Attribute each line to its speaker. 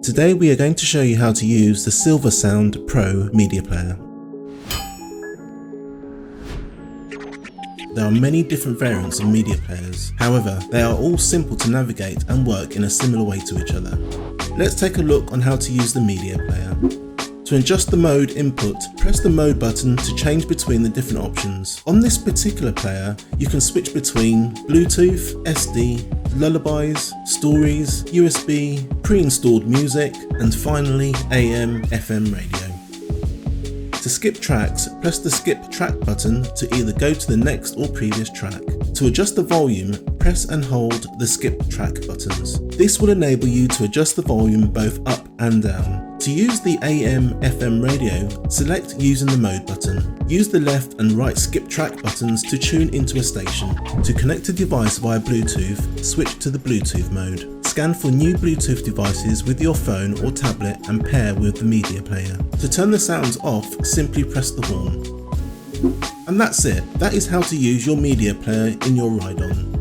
Speaker 1: Today we are going to show you how to use the Silversound Pro media player. There are many different variants of media players, however they are all simple to navigate and work in a similar way to each other. Let's take a look on how to use the media player. To adjust the mode input, press the mode button to change between the different options. On this particular player, you can switch between Bluetooth, SD, Lullabies, Stories, USB, pre-installed music, and finally AM/FM radio. To skip tracks, press the skip track button to either go to the next or previous track. To adjust the volume, press and hold the skip track buttons. This will enable you to adjust the volume both up and down. To use the AM/FM radio, select using the mode button. Use the left and right skip track buttons to tune into a station. To connect a device via Bluetooth, switch to the Bluetooth mode. Scan for new Bluetooth devices with your phone or tablet and pair with the media player. To turn the sounds off, simply press the horn. And that's it. That is how to use your media player in your ride-on.